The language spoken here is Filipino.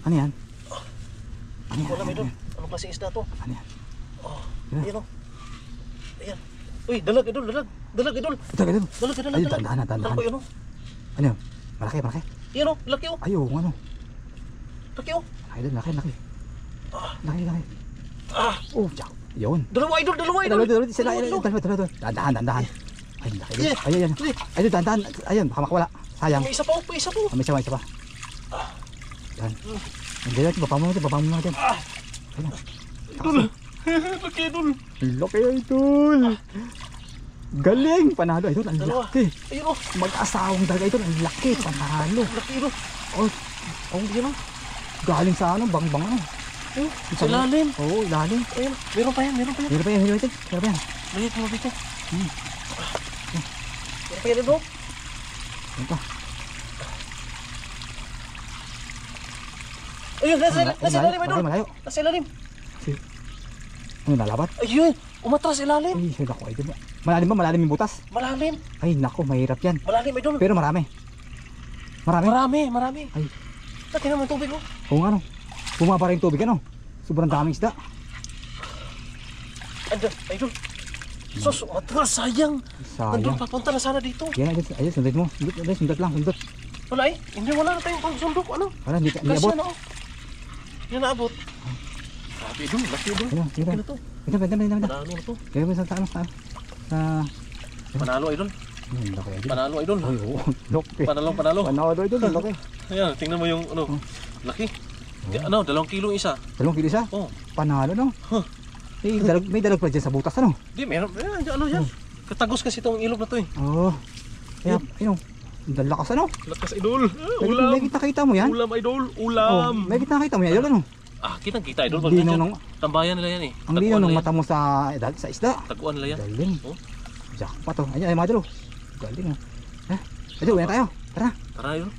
Ano yan? Ano yan? Wala may idol. Anong klaseng isda to? Ano yan? Oh, ayan o. Ayan. Uy, dalag idol, dalag. Dalag idol. Ito, ito. Dalag, dalag, Ayun, dalag. dandahan. Dalag ko yun o. Ano yun? Malaki, malaki. Yan o, laki o. Ayaw, ano? Laki o. Laki. Laki. Ah, Oh, tsak. Yun. dalawa idol, dalawa idol. Dalawa. Dalawa. Dandahan. Ay, laki. Ayun. Ayun, dandahan. Ayun, baka makawala. Sayang. May isa pa o, may isa pa o. May isa pa. Yan. Hindi natin, baba mo natin. Ayun. Idol. Laki idol. Laki, idol. Galing. Panalo, idol. Ang Dalawa. laki. Ayun o. Mag-asawang daga, idol. Ang laki. Panalo. Laki idol. Oh, Yun o. galing sa ano, bang ano. Oh, sa ilalim. Oo, ilalim. Ayun, meron pa yan. Meron pa yan. Maliit mo dito. Hmm. Meron pa yan idol. Yan pa. Ayun, nasa ilalim idol. Malayo. Nasa ilalim. Ano, nalabat? Ayun, umatras ilalim. Ay, naku, idol. Malalim yung butas? Malalim. Ay, naku, mahirap yan. Malalim idol. Pero marami. Marami. Ay, Laki naman tubig o. kung ano, bumaba rin tubig, ano? Sobrang daming isda. Idol. Sus, umatras, sayang. Nandun, papunta na sana dito. Yan, ayun, sundot mo. Sundot lang. Wala eh. Hindi, wala na tayong pagsundok. Ano? Wala, hindi Kasi abot. ano? Hindi na abot. Grabe idol, laki idol. Ayun, Laki na to. Ito. Panalo na to. Kaya mo sa ano, Panalo idol. laki, idol. Panalo idol. Ay, oo, laki. Panalo. Panalo, idol, laki. Ayan, tingnan mo yung ano. Laki. Ano, 2 kilo isa. 2 kilo isa? Oh. Panalo, no? Huh. May dalag pa dyan sa butas, ano? Di, meron. Ano yan? Katagos kasi itong ilog na to eh. Oo. Kaya, ayun, ang lakas, ano? Lakas idol. May kita mo yan? Ulam idol. Oh, Ulam. may kita mo yan, idol, ano? Ah, kitang-kita idol. Pag Ang linaw nandyan, ng- tambayan nila yan eh. Ang linaw ng mata mo sa isda. Taguan nila yan. Galing. Oh. Jackpot, oh. Ayan, mga idol, oh. Galing, oh. Idol, uwi na tayo. Tara. Tara idol.